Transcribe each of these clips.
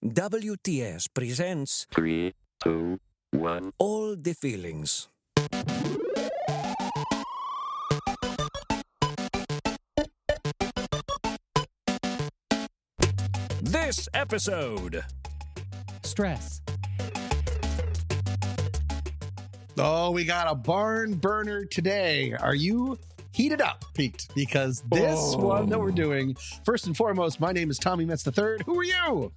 WTS presents 3, 2, 1. All the Feelings. This episode. Stress. Oh, we got a barn burner today. Are you heated up, Pete? Because this one that we're doing, first and foremost, my name is Tommy Metz III. Who are you?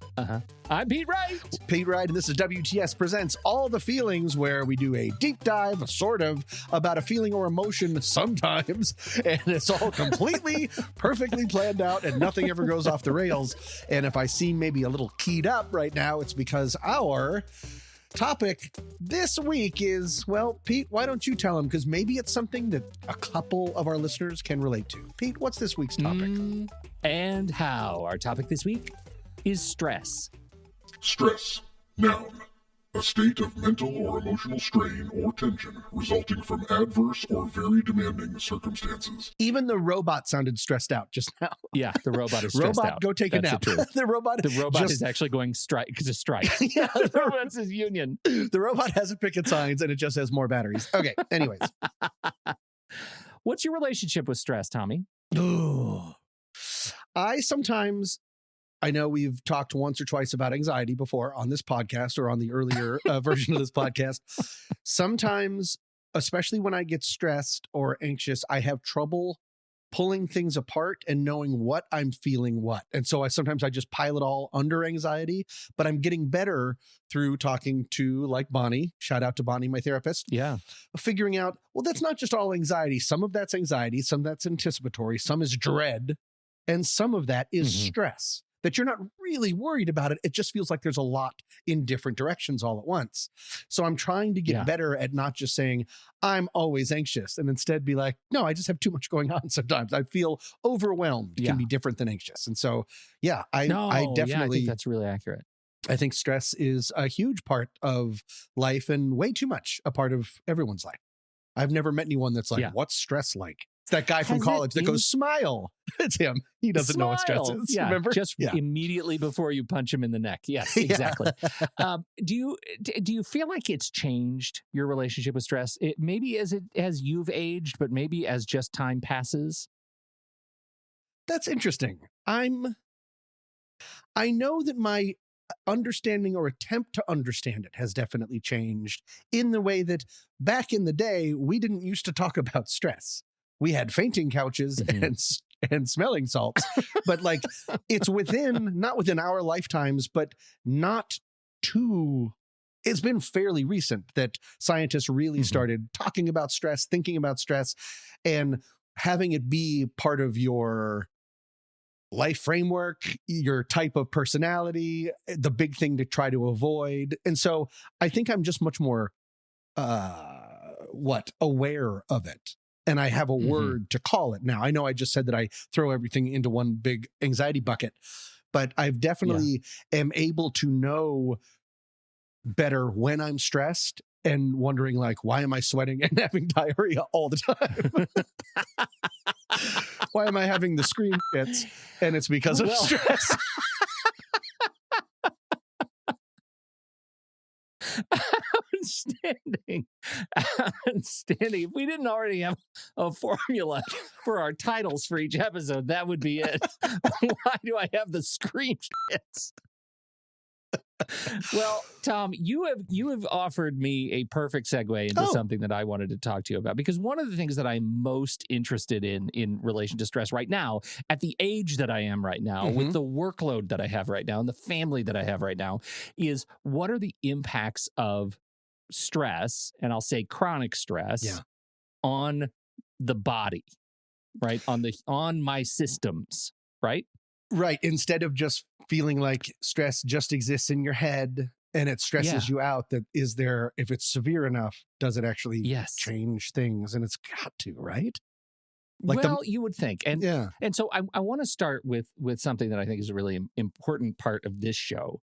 I'm Pete Wright. Pete Wright, and this is WTS Presents All the Feelings, where we do a deep dive, sort of, about a feeling or emotion sometimes, and it's all completely, perfectly planned out, and nothing ever goes off the rails. And if I seem maybe a little keyed up right now, it's because our topic this week is, well, Pete, why don't you tell them? Because maybe it's something that a couple of our listeners can relate to. Pete, what's this week's topic? And how. Our topic this week is stress. Stress, noun, a state of mental or emotional strain or tension resulting from adverse or very demanding circumstances. Even the robot sounded stressed out just now. Yeah, the robot is stressed Robot, out. go take That's a nap. the truth. The robot is actually going strike because of strike. Yeah, The robot's his union. the robot has a picket signs and it just has more batteries. Okay, anyways. What's your relationship with stress, Tommy? Ooh. I know we've talked once or twice about anxiety before on this podcast or on the earlier version of this podcast. Sometimes, especially when I get stressed or anxious, I have trouble pulling things apart and knowing what I'm feeling what. And so sometimes I just pile it all under anxiety, but I'm getting better through talking to, like, Bonnie, shout out to Bonnie, my therapist, Yeah. figuring out, well, that's not just all anxiety. Some of that's anxiety, some of that's anticipatory, some is dread, and some of that is stress. That you're not really worried about it. It just feels like there's a lot in different directions all at once. So I'm trying to get better at not just saying, I'm always anxious, and instead be like, no, I just have too much going on sometimes. I feel overwhelmed. Can be different than anxious. And so, I definitely I think that's really accurate. I think stress is a huge part of life and way too much a part of everyone's life. I've never met anyone that's like, what's stress like? It's that guy from college that goes, smile. It's him. He doesn't know what stress is. Yeah, remember? Just immediately before you punch him in the neck. Yes, exactly. Do you feel like it's changed your relationship with stress? Maybe as you've aged, but maybe as just time passes? That's interesting. I know that my understanding or attempt to understand it has definitely changed in the way that back in the day, we didn't used to talk about stress. We had fainting couches and smelling salts, but like it's not within our lifetimes, but it's been fairly recent that scientists really started talking about stress, thinking about stress, and having it be part of your life framework, your type of personality, the big thing to try to avoid. And so I think I'm just much more aware of it. And I have a word to call it now. I know I just said that I throw everything into one big anxiety bucket, but I've definitely am able to know better when I'm stressed and wondering, like, why am I sweating and having diarrhea all the time? Why am I having the scream fits? And it's because of stress. Outstanding. If we didn't already have a formula for our titles for each episode, that would be it. Why do I have the scream shits? Well, Tom, you have offered me a perfect segue into something that I wanted to talk to you about, because one of the things that I'm most interested in relation to stress right now, at the age that I am right now, with the workload that I have right now and the family that I have right now, is what are the impacts of stress, and I'll say chronic stress, on the body, right? On my systems, right? Right. Instead of just feeling like stress just exists in your head and it stresses you out, if it's severe enough, does it actually change things? And it's got to, right? You would think. And so I want to start with something that I think is a really important part of this show.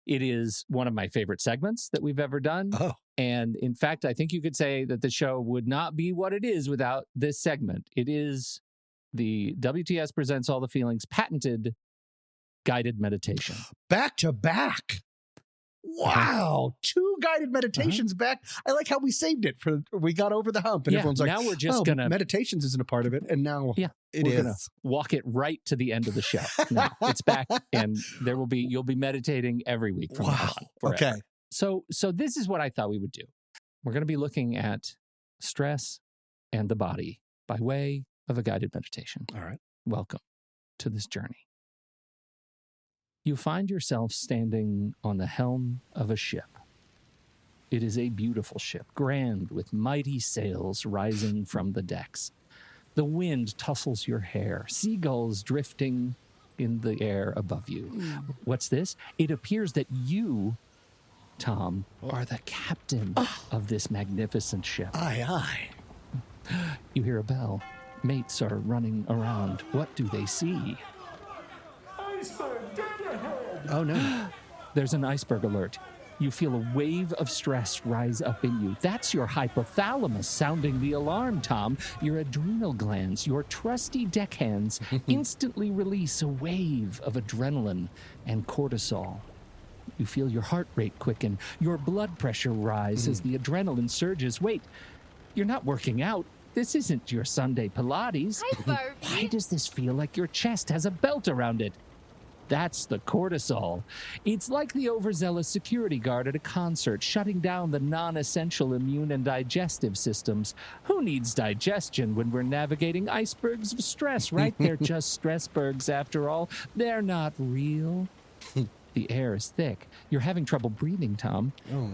It is one of my favorite segments that we've ever done. Oh. And in fact, I think you could say that the show would not be what it is without this segment. It is the WTS Presents All the Feelings patented guided meditation. Back to back. Wow. 2 guided meditations back. I like how we saved it we got over the hump and everyone's like, now we're just gonna meditations isn't a part of it. And now it we're is. gonna walk it right to the end of the show. Now it's back, and you'll be meditating every week from now on. Forever. Okay. So this is what I thought we would do. We're going to be looking at stress and the body by way of a guided meditation. All right. Welcome to this journey. You find yourself standing on the helm of a ship. It is a beautiful ship, grand with mighty sails rising from the decks. The wind tussles your hair, seagulls drifting in the air above you. What's this? It appears that you, Tom, are the captain of this magnificent ship. Aye. You hear a bell. Mates are running around. What do they see? Oh, no. There's an iceberg alert. You feel a wave of stress rise up in you. That's your hypothalamus sounding the alarm, Tom. Your adrenal glands, your trusty deckhands, instantly release a wave of adrenaline and cortisol. You feel your heart rate quicken, your blood pressure rise as the adrenaline surges. Wait, you're not working out. This isn't your Sunday Pilates. Why does this feel like your chest has a belt around it? That's the cortisol. It's like the overzealous security guard at a concert, shutting down the non-essential immune and digestive systems. Who needs digestion when we're navigating icebergs of stress, right? They're just stressbergs after all. They're not real. The air is thick. You're having trouble breathing, Tom. Oh.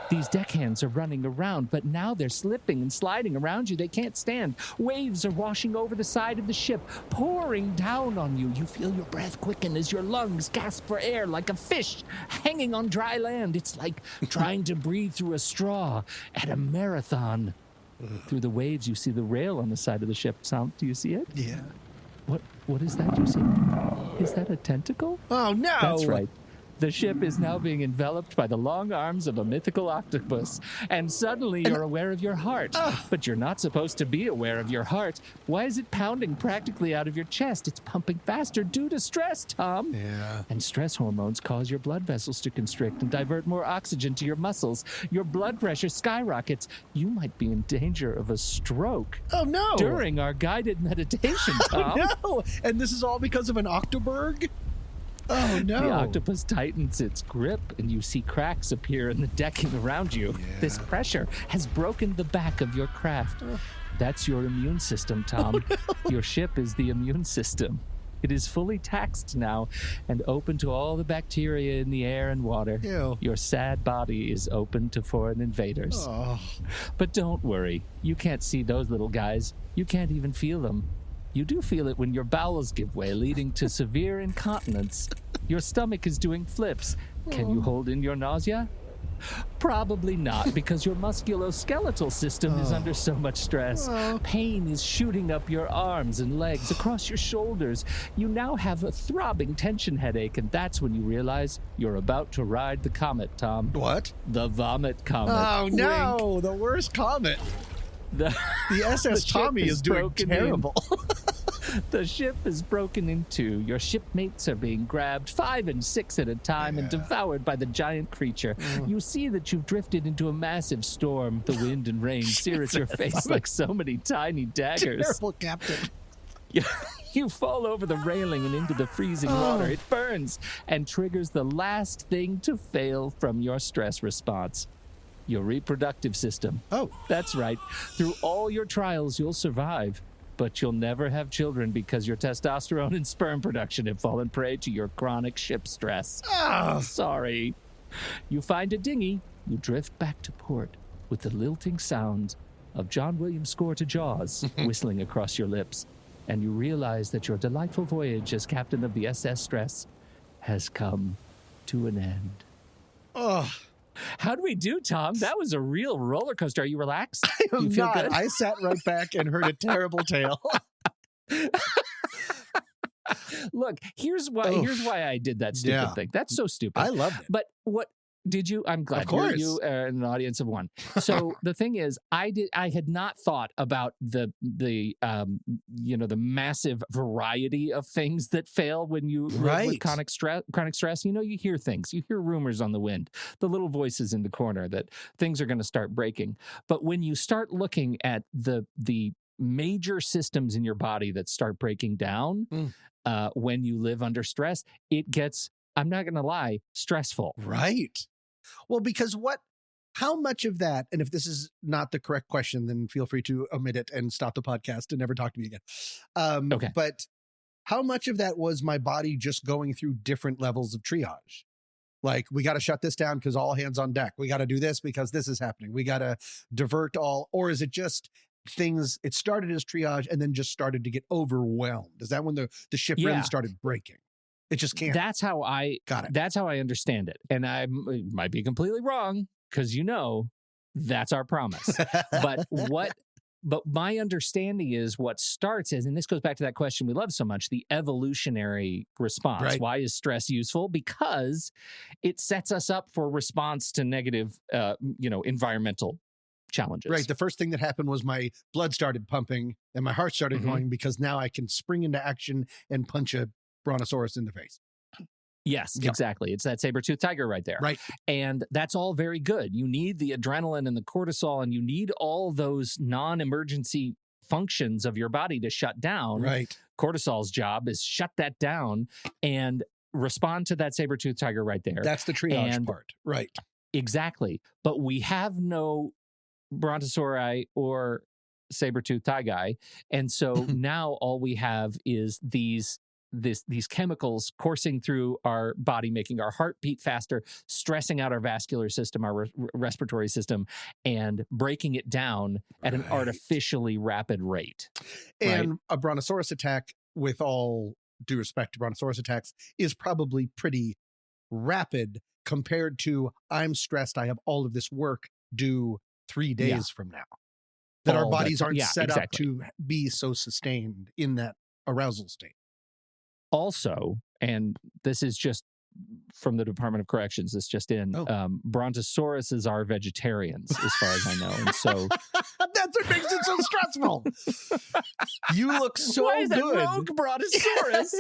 These deckhands are running around, but now they're slipping and sliding around you. They can't stand. Waves are washing over the side of the ship, pouring down on you. You feel your breath quicken as your lungs gasp for air like a fish hanging on dry land. It's like trying to breathe through a straw at a marathon. Through the waves, you see the rail on the side of the ship. Tom, do you see it? Yeah. What is that you see? Is that a tentacle? Oh, no. That's right. The ship is now being enveloped by the long arms of a mythical octopus. And suddenly you're aware of your heart. But you're not supposed to be aware of your heart. Why is it pounding practically out of your chest? It's pumping faster due to stress, Tom. Yeah. And stress hormones cause your blood vessels to constrict and divert more oxygen to your muscles. Your blood pressure skyrockets. You might be in danger of a stroke. Oh, no. During our guided meditation, Tom. Oh, no. And this is all because of an octoberg? Oh, no. The octopus tightens its grip, and you see cracks appear in the decking around you. Yeah. This pressure has broken the back of your craft. That's your immune system, Tom. Oh, no. Your ship is the immune system. It is fully taxed now and open to all the bacteria in the air and water. Ew. Your sad body is open to foreign invaders. Oh. But don't worry. You can't see those little guys. You can't even feel them. You do feel it when your bowels give way, leading to severe incontinence. Your stomach is doing flips. Can you hold in your nausea? Probably not, because your musculoskeletal system is under so much stress. Pain is shooting up your arms and legs, across your shoulders. You now have a throbbing tension headache, and that's when you realize you're about to ride the comet, Tom. What? The vomit comet. Oh, Wink. no. The worst comet. The SS Tommy is doing terrible. The ship is broken in two. Your shipmates are being grabbed 5 and 6 at a time and devoured by the giant creature. You see that you've drifted into a massive storm. The wind and rain sear at your face like so many tiny daggers. Terrible, Captain. You fall over the railing and into the freezing water. It burns and triggers the last thing to fail from your stress response. Your reproductive system. Oh. That's right. Through all your trials, you'll survive. But you'll never have children because your testosterone and sperm production have fallen prey to your chronic ship stress. Sorry. You find a dinghy. You drift back to port with the lilting sound of John Williams' score to Jaws whistling across your lips. And you realize that your delightful voyage as captain of the SS Stress has come to an end. How do we do, Tom? That was a real roller coaster. Are you relaxed? I'm you feel not. good? I sat right back and heard a terrible tale. Look, here's why I did that stupid thing. That's so stupid. I loved it. But Did you? I'm glad. Of course. You are an audience of one. So the thing is, I had not thought about the massive variety of things that fail when you live with chronic stress. You hear things, you hear rumors on the wind, the little voices in the corner that things are going to start breaking. But when you start looking at the major systems in your body that start breaking down when you live under stress, it gets, I'm not going to lie, stressful. Right. Well, because how much of that, and if this is not the correct question, then feel free to omit it and stop the podcast and never talk to me again. Okay. But how much of that was my body just going through different levels of triage? Like, we got to shut this down because all hands on deck. We got to do this because this is happening. We got to divert all, or is it just things, it started as triage and then just started to get overwhelmed? Is that when the ship really started breaking? It just can't. That's how I got it. That's how I understand it. And I might be completely wrong because that's our promise. But my understanding is what starts is, and this goes back to that question we love so much, the evolutionary response. Right. Why is stress useful? Because it sets us up for response to negative, environmental challenges. Right. The first thing that happened was my blood started pumping and my heart started going because now I can spring into action and punch a brontosaurus in the face. Yes, exactly. It's that saber-toothed tiger right there. Right. And that's all very good. You need the adrenaline and the cortisol, and you need all those non-emergency functions of your body to shut down. Right. Cortisol's job is shut that down and respond to that saber-toothed tiger right there. That's the triage part. Right. Exactly. But we have no brontosauri or saber-toothed tiger. And so now all we have is these chemicals coursing through our body, making our heart beat faster, stressing out our vascular system, our respiratory system, and breaking it down at an artificially rapid rate. And a brontosaurus attack, with all due respect to brontosaurus attacks, is probably pretty rapid compared to, I'm stressed, I have all of this work due 3 days from now. That our bodies aren't set up to be so sustained in that arousal state. Also, and this is just from the Department of Corrections, it's just in, brontosauruses are vegetarians, as far as I know. And so that's what makes it so stressful. You look so Why is good. It rogue brontosaurus?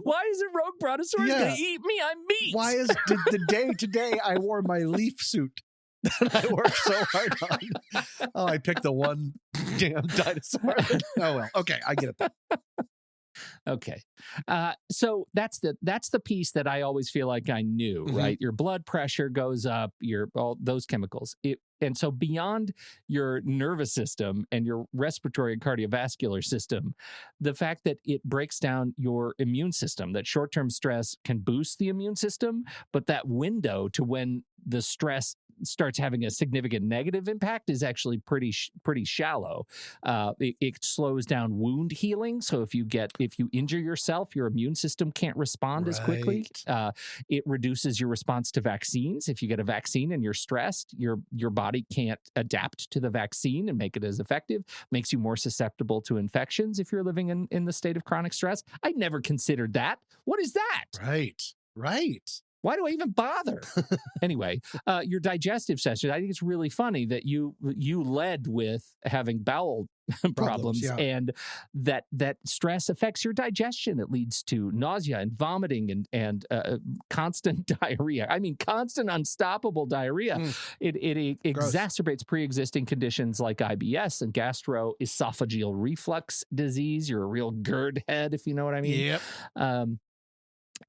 Why is it rogue brontosaurus going to eat me? I'm meat. Why is the day today I wore my leaf suit that I worked so hard on? Oh, I picked the one damn dinosaur. Oh, well. Okay, I get it. Okay. So that's the piece that I always feel like I knew, right? Your blood pressure goes up, all those chemicals. And so beyond your nervous system and your respiratory and cardiovascular system, the fact that it breaks down your immune system, that short-term stress can boost the immune system, but that window to when the stress starts having a significant negative impact is actually pretty shallow. It slows down wound healing. So if you injure yourself, your immune system can't respond as quickly. It reduces your response to vaccines. If you get a vaccine and you're stressed, your body can't adapt to the vaccine and make it as effective. Makes you more susceptible to infections if you're living in the state of chronic stress. I'd never considered that. What is that? Right. Why do I even bother? Anyway, your digestive system, I think it's really funny that you led with having bowel problems and that stress affects your digestion. It leads to nausea and vomiting and constant diarrhea. I mean, constant unstoppable diarrhea. It exacerbates pre-existing conditions like IBS and gastroesophageal reflux disease. You're a real GERD head, if you know what I mean. Yep.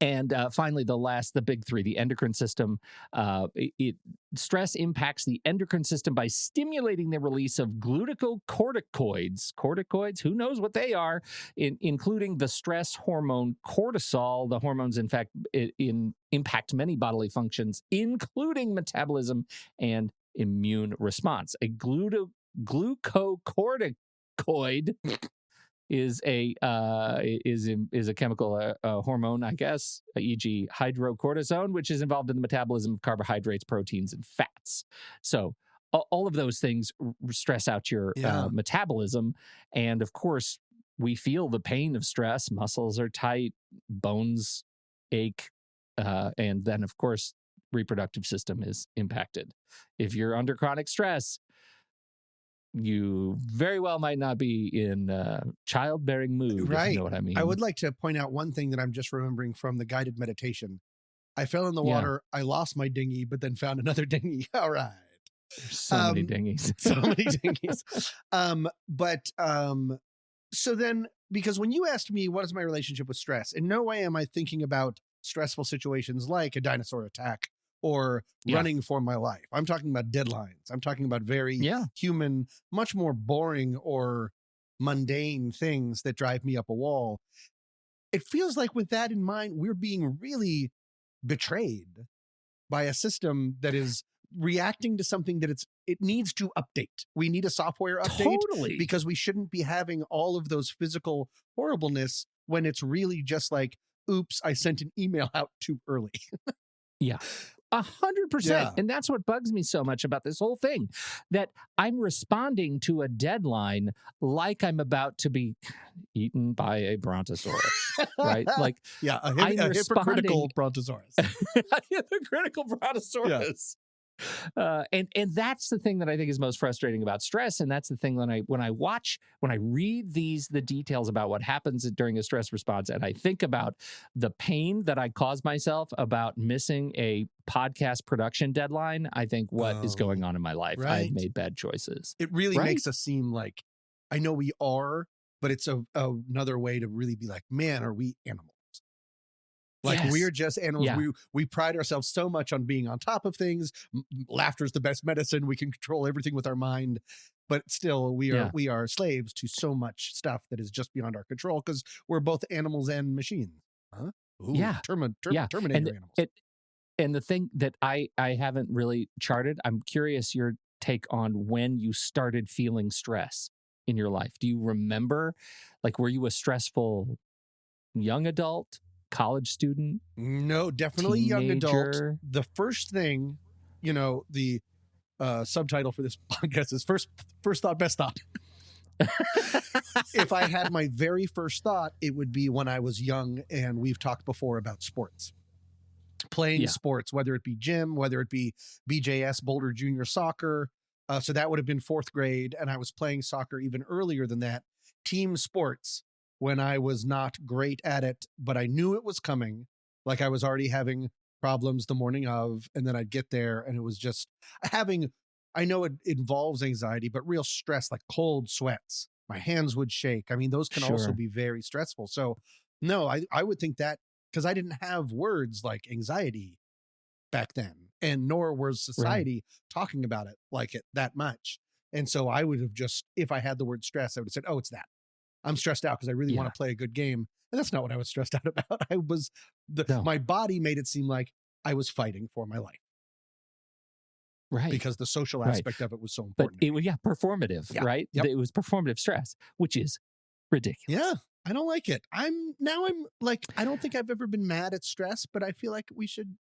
And finally, the big three, the endocrine system. Stress impacts the endocrine system by stimulating the release of glucocorticoids. Corticoids, who knows what they are, including the stress hormone cortisol. The hormones, in fact, impact many bodily functions, including metabolism and immune response. A glucocorticoid is a chemical hormone, I guess, e.g. hydrocortisone, which is involved in the metabolism of carbohydrates, proteins, and fats. So all of those things stress out your metabolism. And of course, we feel the pain of stress. Muscles are tight, bones ache. And then, of course, reproductive system is impacted. If you're under chronic stress, you very well might not be in childbearing mood, if Right. you know what I mean. I would like to point out one thing that I'm just remembering from the guided meditation. I fell in the water. I lost my dinghy, but then found another dinghy. All right. There's so many dinghies. So many dinghies. So then, because when you asked me, what is my relationship with stress? In no way am I thinking about stressful situations like a dinosaur attack or running for my life. I'm talking about deadlines. I'm talking about very human, much more boring or mundane things that drive me up a wall. It feels like with that in mind, we're being really betrayed by a system that is reacting to something that it needs to update. We need a software update because we shouldn't be having all of those physical horribleness when it's really just like, oops, I sent an email out too early. Yeah. 100%. And that's what bugs me so much about this whole thing, that I'm responding to a deadline like I'm about to be eaten by a brontosaurus, right? Like, a hypocritical brontosaurus. A hypocritical brontosaurus. And that's the thing that I think is most frustrating about stress. And that's the thing when I read the details about what happens during a stress response, and I think about the pain that I caused myself about missing a podcast production deadline, I think, what is going on in my life? Right. I've made bad choices. It really makes us seem like, I know we are, but it's another way to really be like, man, are we animals? Like we're just animals. Yeah. We pride ourselves so much on being on top of things. Laughter is the best medicine. We can control everything with our mind, but still we are slaves to so much stuff that is just beyond our control because we're both animals and machines. Huh? Ooh, Terminator animals. And the thing that I haven't really charted, I'm curious your take on when you started feeling stress in your life. Do you remember, like, were you a stressful young adult? College student? No, definitely teenager? Young adult. The first thing, the subtitle for this podcast is first thought, best thought. If I had my very first thought, it would be when I was young, and we've talked before about sports. Playing sports, whether it be gym, whether it be BJS, Boulder Junior Soccer. So that would have been 4th grade, and I was playing soccer even earlier than that. Team sports. When I was not great at it, but I knew it was coming, like I was already having problems the morning of, and then I'd get there and it was just I know it involves anxiety, but real stress, like cold sweats. My hands would shake. I mean, those can also be very stressful. So no, I would think that because I didn't have words like anxiety back then, and nor was society talking about it like it that much. And so I would have just, if I had the word stress, I would have said, oh, it's that. I'm stressed out because I really want to play a good game. And that's not what I was stressed out about. My body made it seem like I was fighting for my life. Right. Because the social aspect of it was so important. But it was, performative, right? Yep. It was performative stress, which is ridiculous. Yeah. I don't like it. I'm like, I don't think I've ever been mad at stress, but I feel like we should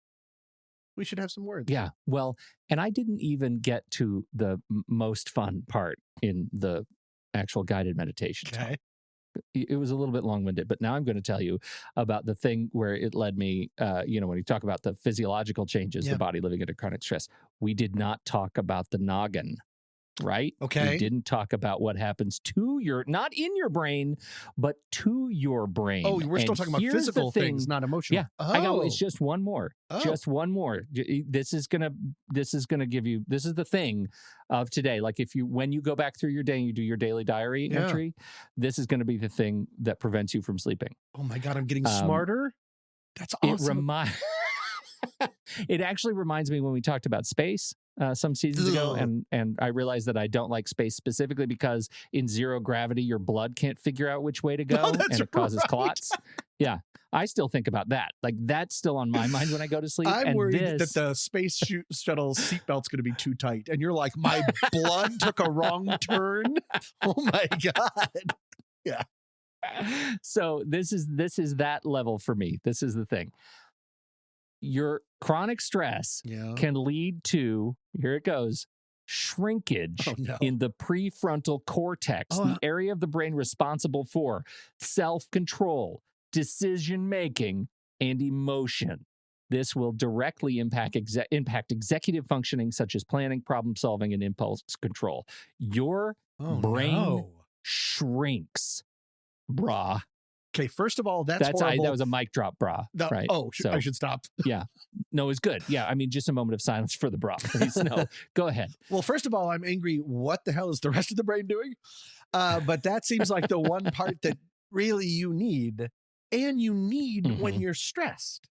have some words. Yeah. Well, and I didn't even get to the most fun part in the actual guided meditation. Okay. It was a little bit long-winded, but now I'm going to tell you about the thing where it led me, when you talk about the physiological changes, the body living under chronic stress, we did not talk about the noggin, right? Okay. We didn't talk about what happens to not in your brain, but to your brain. Oh, we're still talking about physical things, not emotional. Yeah. Oh. It's just one more. Oh. Just one more. This is gonna give you, this is the thing of today. Like when you go back through your day and you do your daily diary entry, this is going to be the thing that prevents you from sleeping. Oh my God, I'm getting smarter. That's awesome. It actually reminds me when we talked about space some seasons ago, and I realized that I don't like space specifically because in zero gravity, your blood can't figure out which way to go, and it causes clots. Yeah, I still think about that. Like, that's still on my mind when I go to sleep. I'm worried that the space shuttle seatbelt's going to be too tight, and you're like, my blood took a wrong turn. Oh my God. Yeah. So this is that level for me. This is the thing. Your chronic stress can lead to, here it goes, shrinkage in the prefrontal cortex, the area of the brain responsible for self-control, decision-making, and emotion. This will directly impact executive functioning, such as planning, problem solving, and impulse control. Your brain shrinks, brah. Okay, first of all, that's horrible. That was a mic drop, brah. Right? I should stop. Yeah. No, it's good. Yeah, I mean, just a moment of silence for the bra, please. No, go ahead. Well, first of all, I'm angry. What the hell is the rest of the brain doing? But that seems like the one part that really you need, and you need when you're stressed.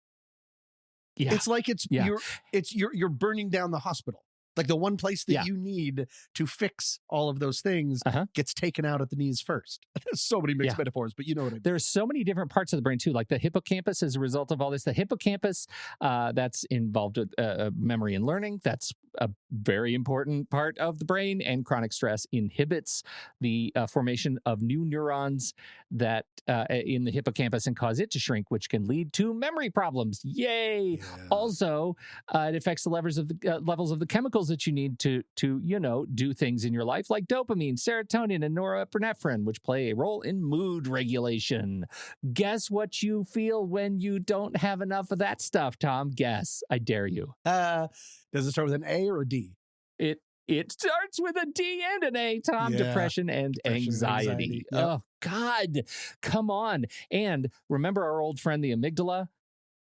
Yeah. It's like you're burning down the hospital. Like the one place that you need to fix all of those things gets taken out at the knees first. There's so many mixed metaphors, but you know what I mean. There's so many different parts of the brain too, like the hippocampus as a result of all this. The hippocampus, that's involved with memory and learning. That's a very important part of the brain, and chronic stress inhibits the formation of new neurons that in the hippocampus and cause it to shrink, which can lead to memory problems. Yay! Yeah. Also, it affects the levels of the chemicals that you need to do things in your life, like dopamine, serotonin, and norepinephrine, which play a role in mood regulation. Guess what you feel when you don't have enough of that stuff, Tom? Guess. I dare you. Does it start with an A or a D? It starts with a D and an A, Tom. Yeah. Depression and anxiety. Yep. Oh, God. Come on. And remember our old friend, the amygdala?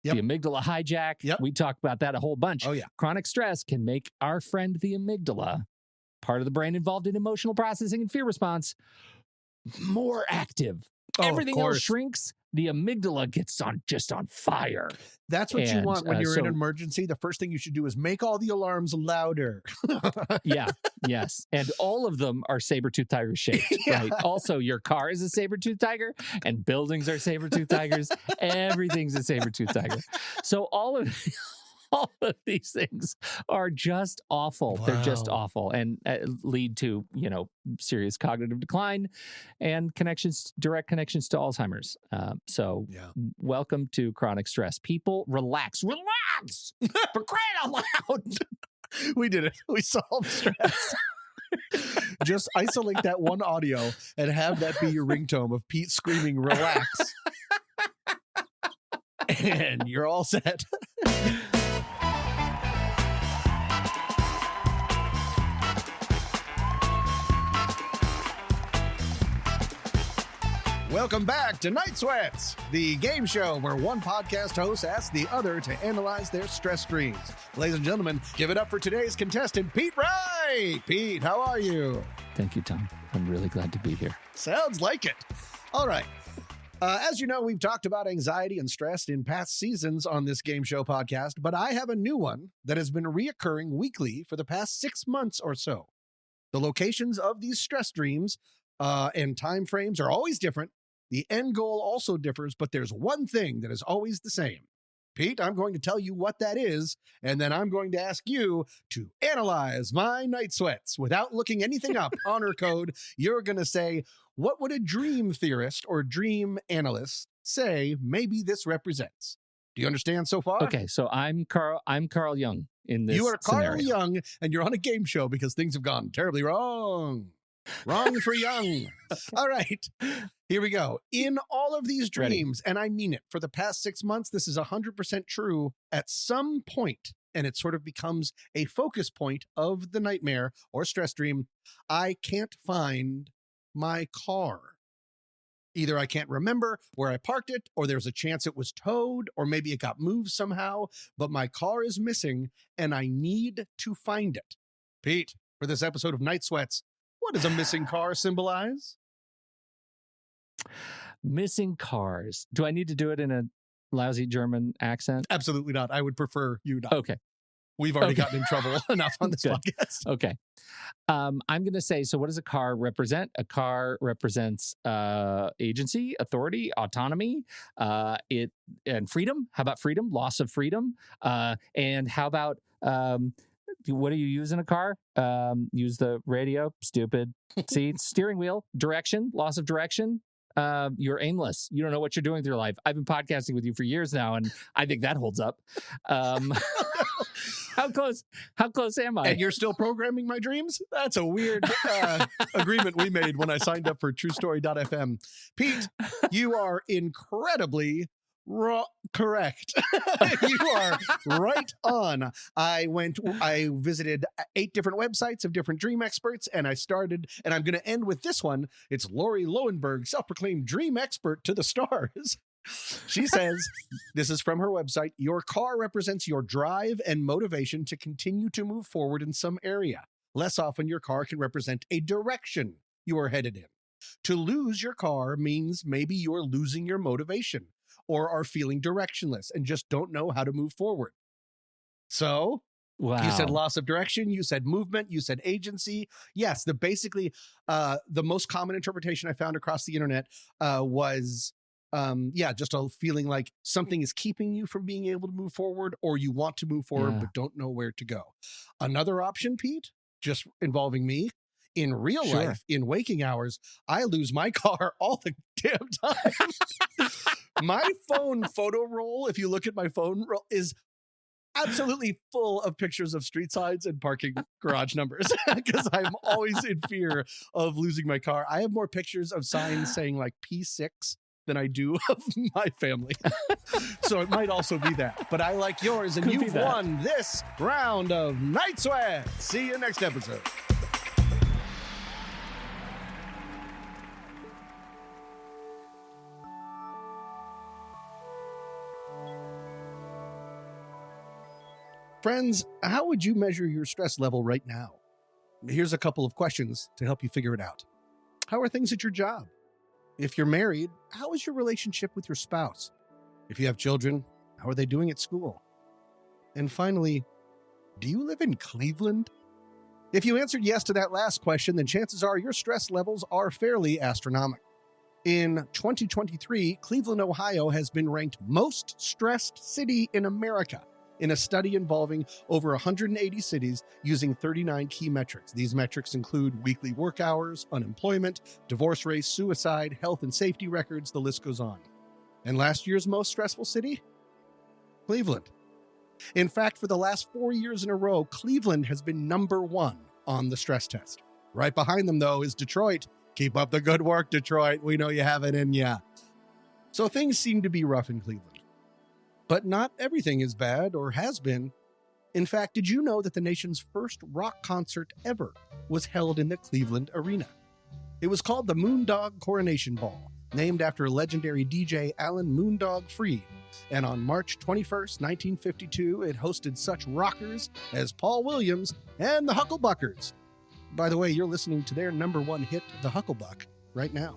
Yep. The amygdala hijack. Yep. We talked about that a whole bunch. Oh, yeah. Chronic stress can make our friend, the amygdala, part of the brain involved in emotional processing and fear response, more active. Everything else shrinks. The amygdala gets just on fire. That's what you want when you're in an emergency. The first thing you should do is make all the alarms louder. Yes. And all of them are saber-tooth tiger shaped, right? Also, your car is a saber-tooth tiger, and buildings are saber-tooth tigers. Everything's a saber-tooth tiger. So all of these things are just awful. Wow. They're just awful, and lead to, serious cognitive decline and direct connections to Alzheimer's. Welcome to chronic stress. People, relax for crying out loud. We did it. We solved stress. Just isolate that one audio and have that be your ringtone of Pete screaming, relax. And you're all set. Welcome back to Night Sweats, the game show where one podcast host asks the other to analyze their stress streams. Ladies and gentlemen, give it up for today's contestant, Pete Wright. Pete, how are you? Thank you, Tom. I'm really glad to be here. Sounds like it. All right. As you know, we've talked about anxiety and stress in past seasons on this game show podcast, but I have a new one that has been reoccurring weekly for the past 6 months or so. The locations of these stress streams and time frames are always different. The end goal also differs, but there's one thing that is always the same. Pete, I'm going to tell you what that is, and then I'm going to ask you to analyze my night sweats. Without looking anything up, honor code, you're going to say, what would a dream theorist or dream analyst say maybe this represents? Do you understand so far? Okay, so I'm Carl Jung in this You are Carl scenario. Jung, and you're on a game show because things have gone terribly wrong. Wrong for Young. All right, here we go. In all of these dreams, and I mean it, for the past 6 months, this is 100% true at some point, and it sort of becomes a focus point of the nightmare or stress dream. I can't find my car. Either I can't remember where I parked it, or there's a chance it was towed, or maybe it got moved somehow, but my car is missing, and I need to find it. Pete, for this episode of Night Sweats, what does a missing car symbolize? Missing cars. Do I need to do it in a lousy German accent? Absolutely not. I would prefer you not. Okay. We've already gotten in trouble enough on this podcast. Okay. I'm going to say, so what does a car represent? A car represents agency, authority, autonomy, and freedom. How about freedom? Loss of freedom. And how about... what do you use in a car? Use the radio. Stupid. See, steering wheel. Direction. Loss of direction. You're aimless. You don't know what you're doing with your life. I've been podcasting with you for years now, and I think that holds up. How close am I? And you're still programming my dreams? That's a weird agreement we made when I signed up for TrueStory.fm. Pete, you are incredibly Correct. You are right on. I visited 8 different websites of different dream experts, and I'm going to end with this one. It's Lori Lowenberg, self-proclaimed dream expert to the stars. She says, this is from her website, your car represents your drive and motivation to continue to move forward in some area. Less often, your car can represent a direction you are headed in. To lose your car means maybe you're losing your motivation or are feeling directionless and just don't know how to move forward. So Wow. you said loss of direction, you said movement, you said agency. Yes, the most common interpretation I found across the internet was just a feeling like something is keeping you from being able to move forward, or you want to move forward but don't know where to go. Another option, Pete, just involving me, in real life, in waking hours, I lose my car all the damn time. My phone photo roll, if you look at my phone roll, is absolutely full of pictures of street signs and parking garage numbers because I'm always in fear of losing my car. I have more pictures of signs saying like P6 than I do of my family. So it might also be that. But I like yours, and you've won this round of Night Sweat. See you next episode. Friends, how would you measure your stress level right now? Here's a couple of questions to help you figure it out. How are things at your job? If you're married, how is your relationship with your spouse? If you have children, how are they doing at school? And finally, do you live in Cleveland? If you answered yes to that last question, then chances are your stress levels are fairly astronomical. In 2023, Cleveland, Ohio has been ranked most stressed city in America in a study involving over 180 cities using 39 key metrics. These metrics include weekly work hours, unemployment, divorce rates, suicide, health and safety records, the list goes on. And last year's most stressful city? Cleveland. In fact, for the last 4 years in a row, Cleveland has been number 1 on the stress test. Right behind them, though, is Detroit. Keep up the good work, Detroit. We know you have it in ya. So things seem to be rough in Cleveland. But not everything is bad, or has been. In fact, did you know that the nation's first rock concert ever was held in the Cleveland Arena? It was called the Moondog Coronation Ball, named after legendary DJ Alan Moondog Freed. And on March 21st, 1952, it hosted such rockers as Paul Williams and the Hucklebuckers. By the way, you're listening to their number 1 hit, The Hucklebuck, right now.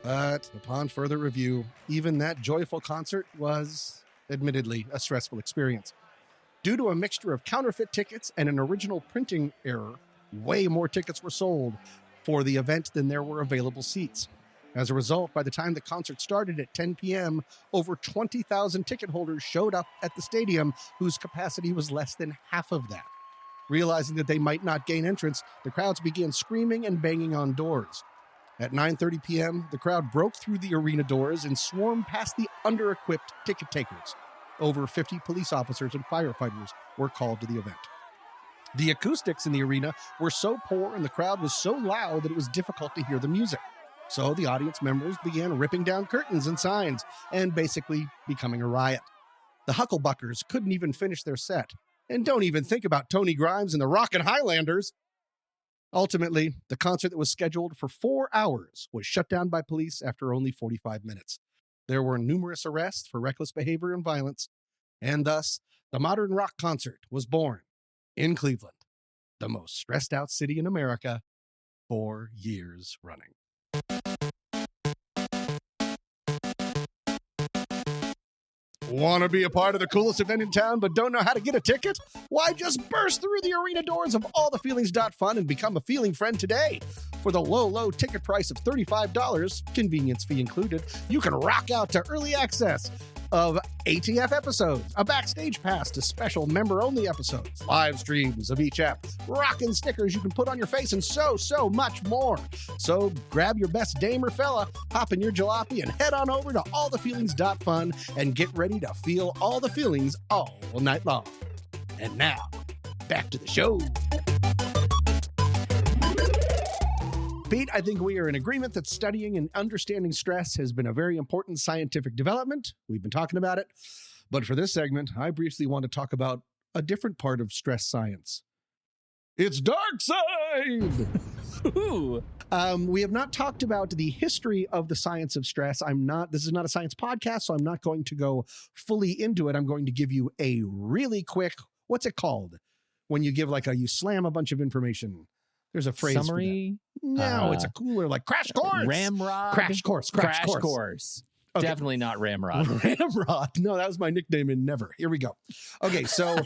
But upon further review, even that joyful concert was, admittedly, a stressful experience. Due to a mixture of counterfeit tickets and an original printing error, way more tickets were sold for the event than there were available seats. As a result, by the time the concert started at 10 p.m., over 20,000 ticket holders showed up at the stadium, whose capacity was less than half of that. Realizing that they might not gain entrance, the crowds began screaming and banging on doors. At 9:30 p.m., the crowd broke through the arena doors and swarmed past the under-equipped ticket takers. Over 50 police officers and firefighters were called to the event. The acoustics in the arena were so poor and the crowd was so loud that it was difficult to hear the music. So the audience members began ripping down curtains and signs and basically becoming a riot. The Hucklebuckers couldn't even finish their set. And don't even think about Tony Grimes and the Rockin' Highlanders. Ultimately, the concert that was scheduled for 4 hours was shut down by police after only 45 minutes. There were numerous arrests for reckless behavior and violence, and thus, the modern rock concert was born in Cleveland, the most stressed out city in America, 4 years running. Want to be a part of the coolest event in town but don't know how to get a ticket? Why, just burst through the arena doors of allthefeelings.fun and become a feeling friend today. For the low ticket price of $35, convenience fee included, you can rock out to early access of ATF episodes, a backstage pass to special member-only episodes, live streams of each app, rockin' stickers you can put on your face, and so much more. So grab your best dame or fella, hop in your jalopy, and head on over to allthefeelings.fun and get ready to feel all the feelings all night long. And now, back to the show. Pete, I think we are in agreement that studying and understanding stress has been a very important scientific development. We've been talking about it. But for this segment, I briefly want to talk about a different part of stress science. It's dark side! Ooh. We have not talked about the history of the science of stress. This is not a science podcast, so I'm not going to go fully into it. I'm going to give you a really quick, what's it called? When you give you slam a bunch of information. There's a phrase Summary? for that. No, it's a cooler, crash course. Ramrod? Crash course. Okay. Definitely not Ramrod. Ramrod. No, that was my nickname in Never. Here we go. Okay, so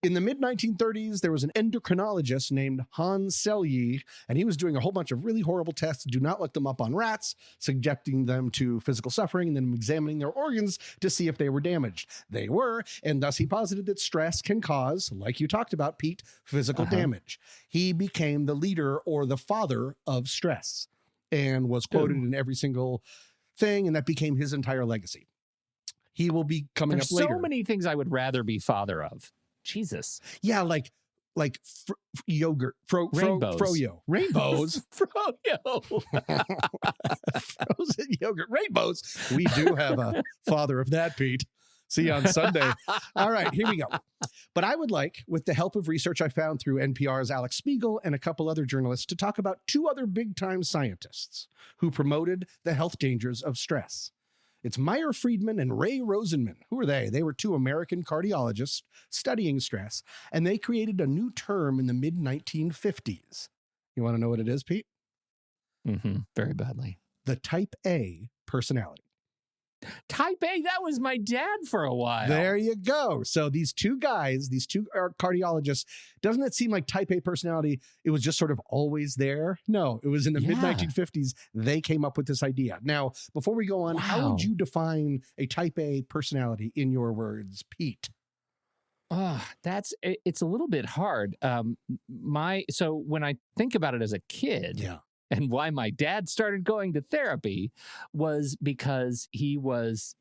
in the mid-1930s, there was an endocrinologist named Hans Selye, and he was doing a whole bunch of really horrible tests. Do not look them up on rats, subjecting them to physical suffering, and then examining their organs to see if they were damaged. They were, and thus he posited that stress can cause, like you talked about, Pete, physical damage. He became the leader or the father of stress and was quoted in every single thing, and that became his entire legacy. He will be coming There's up later. so many things I would rather be father of. Jesus. Yeah, like yogurt, Rainbows. froyo. Rainbows? Froyo. Frozen yogurt. Rainbows. We do have a father of that, Pete. See you on Sunday. All right, here we go. But I would like, with the help of research I found through NPR's Alex Spiegel and a couple other journalists, to talk about two other big-time scientists who promoted the health dangers of stress. It's Meyer Friedman and Ray Rosenman. Who are they? They were two American cardiologists studying stress, and they created a new term in the mid-1950s. You want to know what it is, Pete? Very badly. The type A personality. Type A, that was my dad for a while. There you go. So these two guys, these two cardiologists, doesn't it seem like type A personality, it was just sort of always there? No, it was in the mid-1950s, they came up with this idea. Now, before we go on, how would you define a type A personality in your words, Pete? It's a little bit hard. So when I think about it as a kid, and why my dad started going to therapy was because he was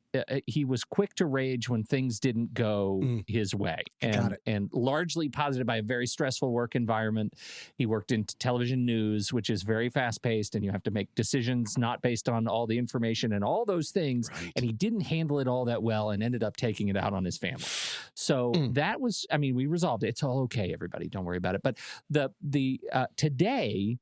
quick to rage when things didn't go his way, and largely posited by a very stressful work environment. He worked in television news, which is very fast paced, and you have to make decisions not based on all the information and all those things. Right. And he didn't handle it all that well and ended up taking it out on his family. So that was, we resolved it. It's all okay, everybody. Don't worry about it. But today,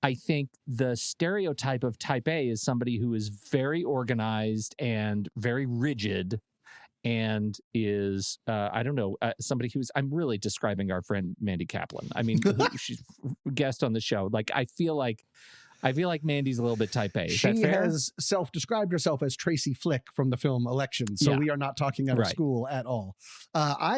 I think the stereotype of type A is somebody who is very organized and very rigid and is, somebody who's, I'm really describing our friend Mandy Kaplan. She's a guest on the show. I feel like Mandy's a little bit type A. She has self-described herself as Tracy Flick from the film Election. So we are not talking out of school at all.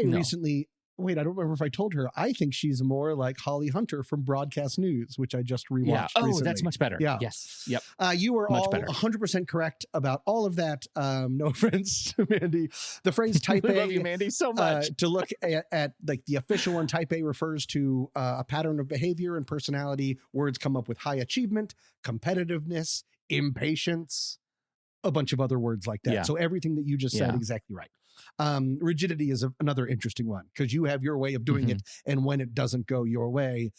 Recently... Wait, I don't remember if I told her. I think she's more like Holly Hunter from Broadcast News, which I just rewatched recently. That's much better. Yeah. Yes. Yep. You were all 100% correct about all of that. No offense to Mandy. The phrase type A. I love you, Mandy, so much. To look at the official one, type A refers to a pattern of behavior and personality. Words come up with high achievement, competitiveness, impatience, a bunch of other words like that. Yeah. So everything that you just said, exactly right. Rigidity is another interesting one because you have your way of doing it. And when it doesn't go your way,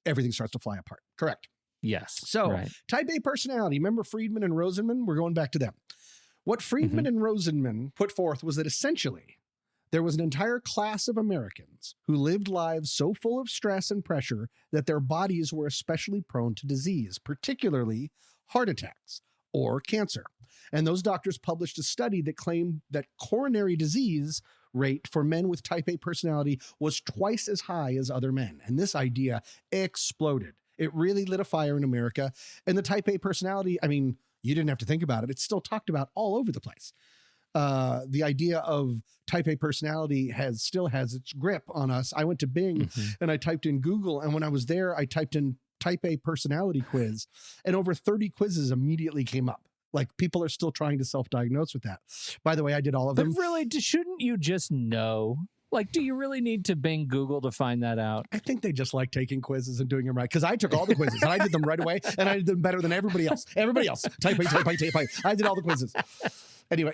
everything starts to fly apart. Correct. Yes. So type A personality, remember Friedman and Rosenman? We're going back to them. What Friedman and Rosenman put forth was that essentially there was an entire class of Americans who lived lives so full of stress and pressure that their bodies were especially prone to disease, particularly heart attacks or cancer. And those doctors published a study that claimed that coronary disease rate for men with type A personality was twice as high as other men. And this idea exploded. It really lit a fire in America. And the type A personality, you didn't have to think about it. It's still talked about all over the place. The idea of type A personality still has its grip on us. I went to Bing and I typed in Google. And when I was there, I typed in type A personality quiz. And over 30 quizzes immediately came up. People are still trying to self-diagnose with that. By the way, I did all of them. But really, shouldn't you just know? Do you really need to Bing Google to find that out? I think they just like taking quizzes and doing them right. Because I took all the quizzes and I did them right away. And I did them better than everybody else. Everybody else. Type A. I did all the quizzes. Anyway.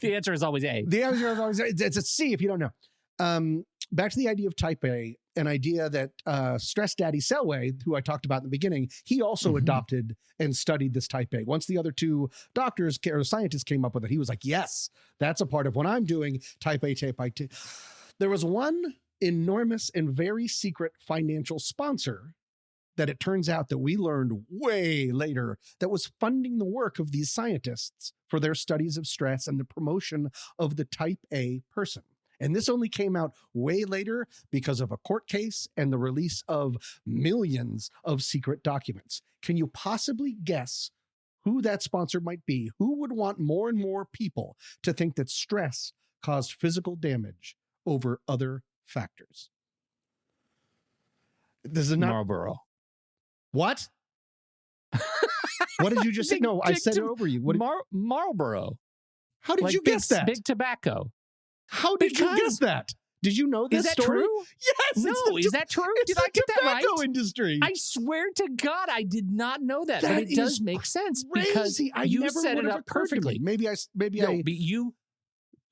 The answer is always A. The answer is always A. It's a C if you don't know. Back to the idea of type A, an idea that Stress Daddy Selway, who I talked about in the beginning, he also adopted and studied this type A. Once the other two doctors or scientists came up with it, he was like, yes, that's a part of what I'm doing, type A, type A. There was one enormous and very secret financial sponsor that it turns out that we learned way later that was funding the work of these scientists for their studies of stress and the promotion of the type A person. And this only came out way later because of a court case and the release of millions of secret documents. Can you possibly guess who that sponsor might be? Who would want more and more people to think that stress caused physical damage over other factors? This is not Marlboro. What? What did you just say? No, I said it over you. What Marlboro. How did you guess that? Big tobacco. How did you guess that? Did you know this Is that story? true? Yes. No, is that true? It's Did I get that right? tobacco industry. I swear to God, I did not know that. But it does make sense because crazy. I you never set would it have up occurred to me. perfectly. Maybe No, but you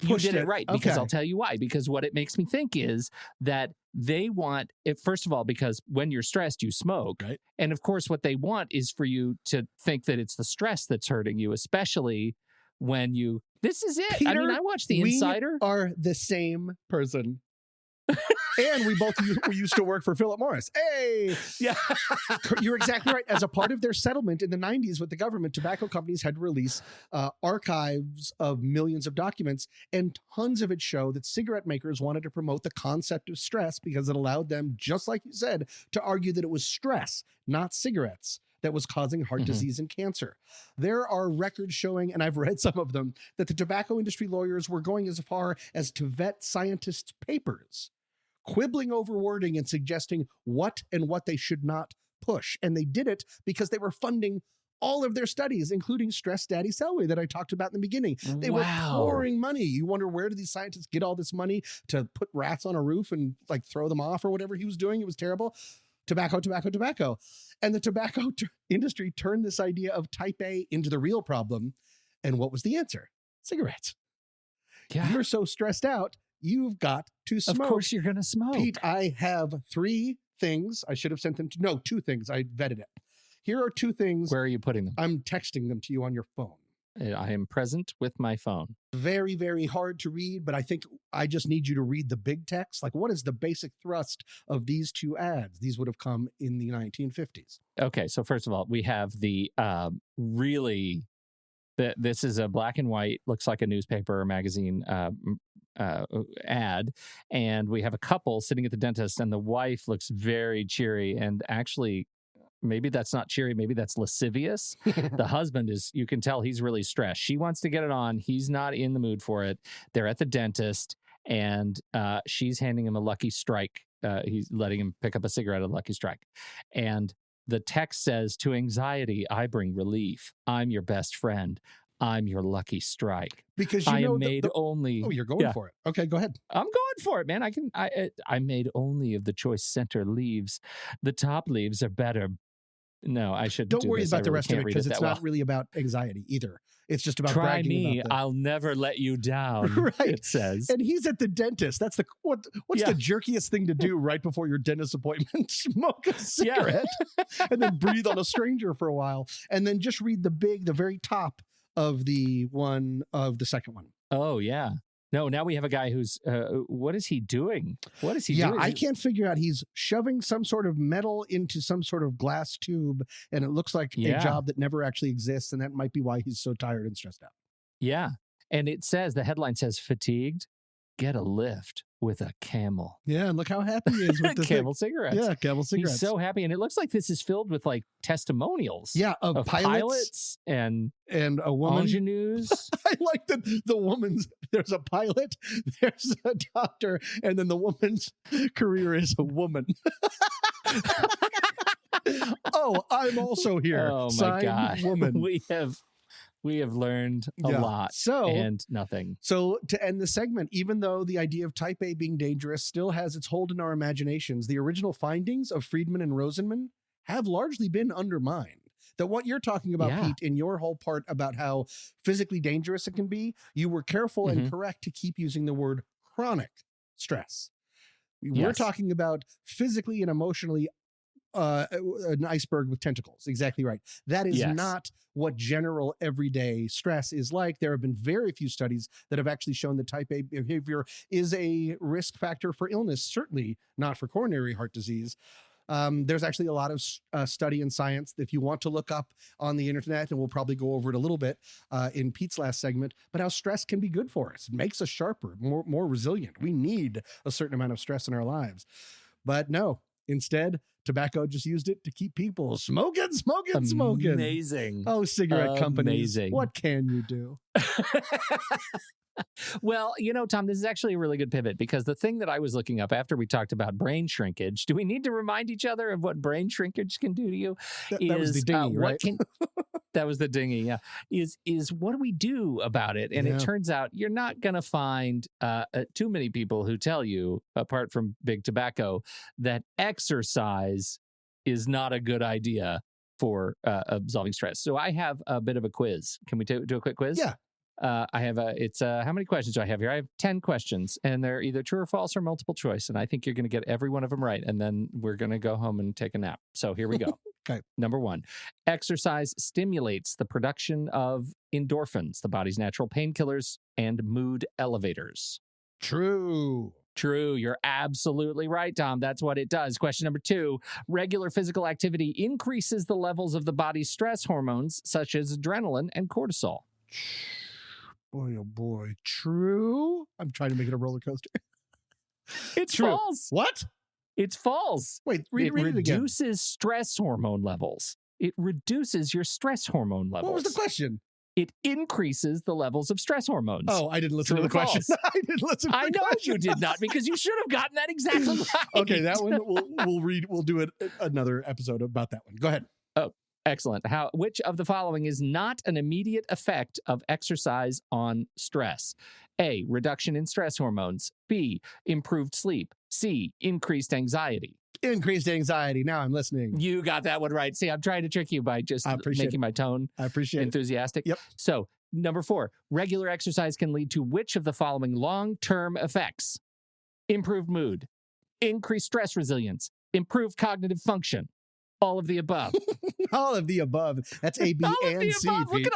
pushed did it right because Okay. I'll tell you why. Because what it makes me think is that they want it, first of all, because when you're stressed, you smoke. Right. And of course, what they want is for you to think that it's the stress that's hurting you, especially when you. This is it. I mean, Peter, I watched The we Insider. are the same person. And we used to work for Philip Morris. Hey, Yeah. You're exactly right. As a part of their settlement in the 90s with the government, tobacco companies had to release archives of millions of documents, and tons of it show that cigarette makers wanted to promote the concept of stress because it allowed them, just like you said, to argue that it was stress, not cigarettes, that was causing heart disease and cancer. There are records showing, and I've read some of them, that the tobacco industry lawyers were going as far as to vet scientists' papers, quibbling over wording and suggesting what and what they should not push. And they did it because they were funding all of their studies, including Stress Daddy Selway that I talked about in the beginning. They were pouring money. You wonder, where did these scientists get all this money to put rats on a roof and like throw them off or whatever he was doing? It was terrible. Tobacco, tobacco, tobacco. And the tobacco industry turned this idea of type A into the real problem. And what was the answer? Cigarettes. Yeah. You're so stressed out, you've got to smoke. Of course, you're going to smoke. Pete, I have 3 things. I should have sent them to, no, 2 things. I vetted it. Here are 2 things. Where are you putting them? I'm texting them to you on your phone. I am present with my phone. Very, very hard to read, but I think I just need you to read the big text. Like, what is the basic thrust of these 2 ads? These would have come in the 1950s. Okay, so first of all, we have the this is a black and white, looks like a newspaper or magazine ad, and we have a couple sitting at the dentist, and the wife looks very cheery, and actually, maybe that's not cheery, maybe that's lascivious. The husband is, you can tell he's really stressed. She wants to get it on. He's not in the mood for it. They're at the dentist, and she's handing him a Lucky Strike. He's letting him pick up a cigarette at Lucky Strike. And the text says, "To anxiety, I bring relief. I'm your best friend. I'm your Lucky Strike. Because you I know am made only." Oh, you're going for it. Okay, go ahead. I'm going for it, man. I'm made only of the choice center leaves. The top leaves are better. No, I shouldn't. Don't do worry this. about I the really rest of can't it read because it's that not well. really about anxiety either. It's just about Try bragging me. about I'll never let you down. Right. It says. And he's at the dentist. That's what's Yeah. the jerkiest thing to do right before your dentist appointment? Smoke a cigarette and then breathe on a stranger for a while. And then just read the very top of the second one. Oh, yeah. No, now we have a guy who's, what is he doing? What is he Yeah, doing? I can't figure out. He's shoving some sort of metal into some sort of glass tube, and it looks like a job that never actually exists, and that might be why he's so tired and stressed out. Yeah. And it says, the headline says, "Fatigued? Get a lift with a Camel." Yeah, and look how happy he is with the Camel cigarettes. Yeah, Camel cigarettes. He's so happy. And it looks like this is filled with like testimonials. Yeah, of pilots and a woman. ingenues. I like that the woman's, there's a pilot, there's a doctor, and then the woman's career is a woman. Oh, I'm also here. Oh my Signed, God. woman. We have learned a lot and nothing. So to end the segment, even though the idea of type A being dangerous still has its hold in our imaginations, the original findings of Friedman and Rosenman have largely been undermined. That what you're talking about, Pete, in your whole part about how physically dangerous it can be, you were careful and correct to keep using the word chronic stress. We're Yes. talking about physically and emotionally an iceberg with tentacles. Exactly right. That is Yes. not what general everyday stress is like. There have been very few studies that have actually shown that type A behavior is a risk factor for illness, certainly not for coronary heart disease. There's actually a lot of study in science that if you want to look up on the internet, and we'll probably go over it a little bit in Pete's last segment, but how stress can be good for us. It makes us sharper, more resilient. We need a certain amount of stress in our lives. But no, instead, tobacco just used it to keep people smoking. Amazing. Oh, cigarette companies, Amazing. what can you do? Well, Tom, this is actually a really good pivot because the thing that I was looking up after we talked about brain shrinkage, do we need to remind each other of what brain shrinkage can do to you? That was the dinghy, right? That was the dinghy, yeah. Is what do we do about it? And Yeah. it turns out you're not going to find too many people who tell you, apart from big tobacco, that exercise is not a good idea for absolving stress. So I have a bit of a quiz. Can we do a quick quiz? Yeah. I have how many questions do I have here? I have 10 questions, and they're either true or false or multiple choice. And I think you're going to get every one of them right. And then we're going to go home and take a nap. So here we go. Okay. Number 1, exercise stimulates the production of endorphins, the body's natural painkillers and mood elevators. True. True. You're absolutely right, Tom. That's what it does. Question number 2, regular physical activity increases the levels of the body's stress hormones, such as adrenaline and cortisol. Boy, oh boy. True. I'm trying to make it a roller coaster. It's True. false. What? It's false. Wait, read it again. Reduces stress hormone levels. It reduces your stress hormone levels. What was the question? It increases the levels of stress hormones. Oh, I didn't listen True to the or question. false? I didn't listen to the I know question. you did not, because you should have gotten that exactly right. Okay, that one we'll do it another episode about that one. Go ahead. Excellent. Which of the following is not an immediate effect of exercise on stress? A, reduction in stress hormones. B, improved sleep. C, increased anxiety. Increased anxiety. Now I'm listening. You got that one right. See, I'm trying to trick you by just I appreciate making my tone I appreciate it. enthusiastic. Yep. So, number 4, regular exercise can lead to which of the following long-term effects? Improved mood, increased stress resilience, improved cognitive function. All of the above. All of the above. That's A, B, All of and the C. above. Pete.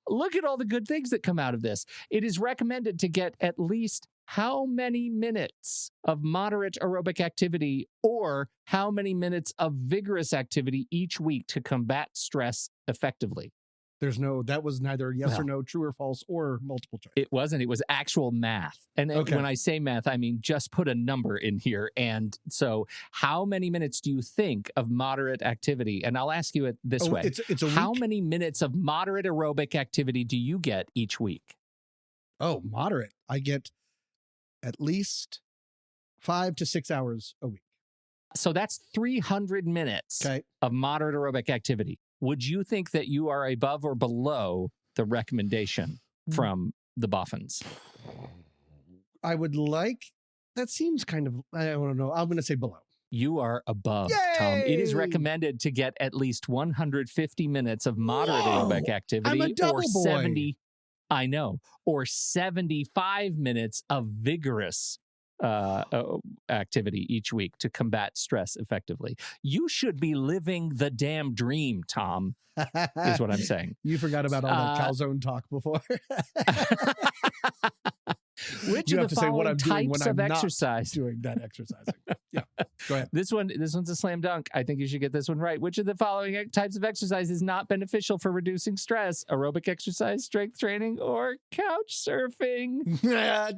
Look at all the good things that come out of this. It is recommended to get at least how many minutes of moderate aerobic activity or how many minutes of vigorous activity each week to combat stress effectively. That was neither yes or Well. no, true or false, or multiple choice. It wasn't. It was actual math. And Okay. when I say math, I mean just put a number in here. And so how many minutes do you think of moderate activity? And I'll ask you it this way. It's a How week? many minutes of moderate aerobic activity do you get each week? Oh, moderate. I get at least 5 to 6 hours a week. So that's 300 minutes Okay. of moderate aerobic activity. Would you think that you are above or below the recommendation from the Boffins? I would like, that seems kind of, I don't know. I'm going to say below. You are above, Tom. It is Yay! recommended to get at least 150 minutes of moderate Whoa! aerobic activity I'm a double or boy. 70, I know, or 75 minutes of vigorous activity each week to combat stress effectively. You should be living the damn dream, Tom, is what I'm saying. You forgot about all that calzone talk before. Which You of have the to say what following I'm doing types when of I'm not exercise? doing that exercising. Yeah, go ahead. This one's a slam dunk. I think you should get this one right. Which of the following types of exercise is not beneficial for reducing stress? Aerobic exercise, strength training, or couch surfing? Couch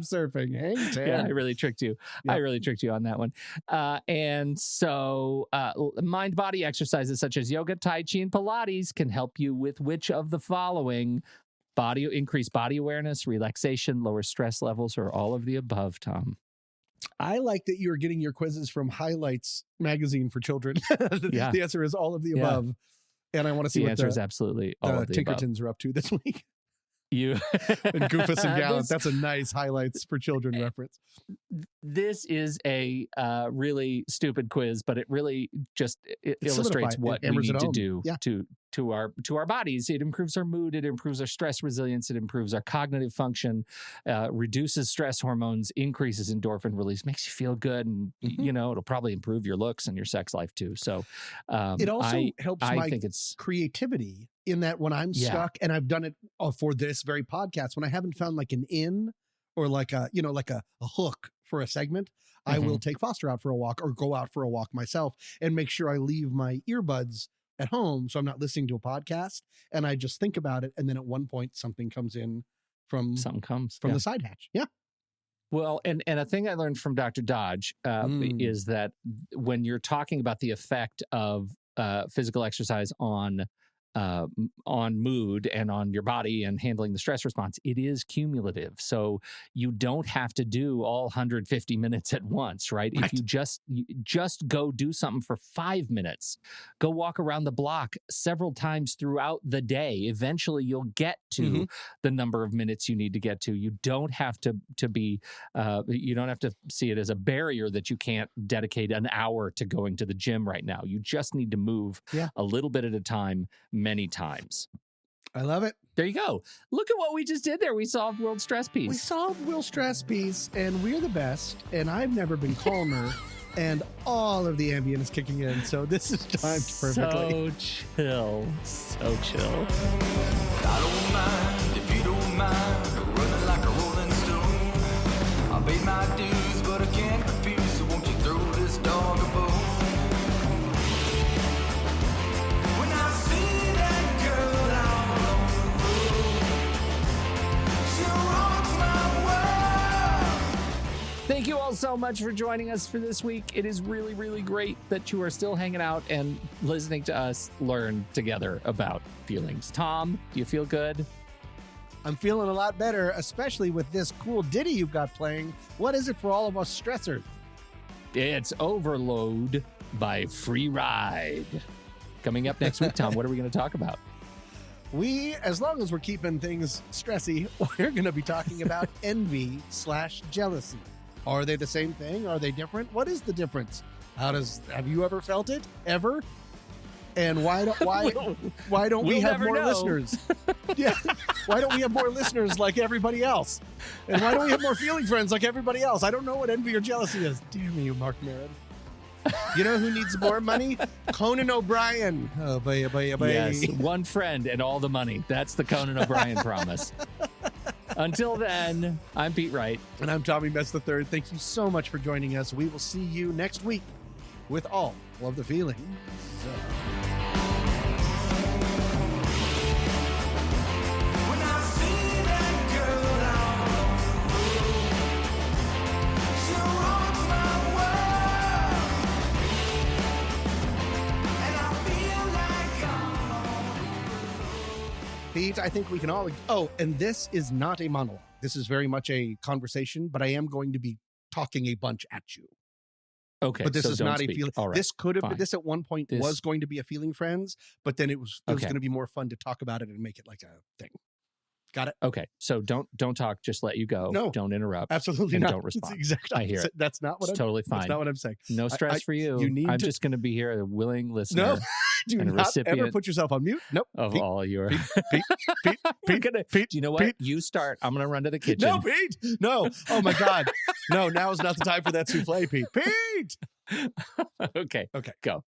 surfing. Hang 10. Yeah, I really tricked you. Yep. I really tricked you on that one. And so mind-body exercises such as yoga, Tai Chi, and Pilates can help you with which of the following? Increase body awareness, relaxation, lower stress levels, or all of the above, Tom? I like that you're getting your quizzes from Highlights magazine for children. Yeah. The answer is all of the Yeah. above. And I want to see The what answer is absolutely all of the above. Tinkertons are up to this week. You And Goofus and Gallant. This- That's a nice Highlights for children reference. This is a really stupid quiz, but it really just It illustrates solidified- what it we hammers it need to home. do Yeah. to our bodies. It improves our mood, it improves our stress resilience, it improves our cognitive function, reduces stress hormones, increases endorphin release, makes you feel good, and it'll probably improve your looks and your sex life too. So it also helps I my think it's creativity in that when I'm stuck, and I've done it for this very podcast, when I haven't found like an in or like a hook for a segment, I will take Foster out for a walk or go out for a walk myself and make sure I leave my earbuds at home so I'm not listening to a podcast, and I just think about it, and then at one point something comes in from the side hatch. Yeah. Well, and a thing I learned from Dr. Dodge is that when you're talking about the effect of physical exercise on mood and on your body and handling the stress response, it is cumulative. So you don't have to do all 150 minutes at once, right? If you just go do something for 5 minutes, go walk around the block several times throughout the day, eventually you'll get to the number of minutes you need to get to. You don't have to be, you don't have to see it as a barrier that you can't dedicate an hour to going to the gym right now. You just need to move a little bit at a time, many times. I love it. There you go. Look at what we just did there. We solved World Stress Peace. We solved World Stress Peace, and we're the best, and I've never been calmer, and all of the ambient is kicking in, so this is timed perfectly. So chill. I don't mind if you don't mind running like a rolling stone. I paid my dues, but I can't refuse, so won't you throw this dog a bone? When I see that girl out on the road, she rocks my world. Thank you all so much for joining us for this week. It is really, really great that you are still hanging out and listening to us learn together about feelings. Tom, do you feel good? I'm feeling a lot better, especially with this cool ditty you've got playing. What is it for all of us stressors? It's Overload by Free Ride. Coming up next week, Tom, what are we going to talk about? As long as we're keeping things stressy, we're going to be talking about envy/jealousy. Are they the same thing? Are they different? What is the difference? Have you ever felt it? Ever? And why don't we have more listeners? Yeah. Why don't we have more listeners like everybody else? And why don't we have more feeling friends like everybody else? I don't know what envy or jealousy is. Damn you, Mark Maron. You know who needs more money? Conan O'Brien. Oh, boy. Yes, one friend and all the money. That's the Conan O'Brien promise. Until then, I'm Pete Wright. And I'm Tommy Metz III. Thank you so much for joining us. We will see you next week with all of the feelings. When I see that girl out on the road, she rocks my world, and I feel like I'm Pete, I think we can all... Oh, and this is not a monologue. This is very much a conversation, but I am going to be talking a bunch at you. Okay, but this so is don't not speak. a feeling. All right, this could have fine. this at one point was going to be a feeling friends, but then it was going to be more fun to talk about it and make it like a thing. Got it? Okay, so don't talk. Just let you go. No, don't interrupt. Absolutely and not. Don't respond. That's exactly. I hear it. That's not what. It's totally fine. That's not what I'm saying. No stress for you. I'm just going to be here, a willing listener. No, do and a not recipient ever put yourself on mute. Nope. Of Pete, all your. Pete, Do you know what? Pete. You start. I'm going to run to the kitchen. No, Pete. No. Oh my God. No. Now is not the time for that souffle, Pete. Pete. Okay. Okay. Go.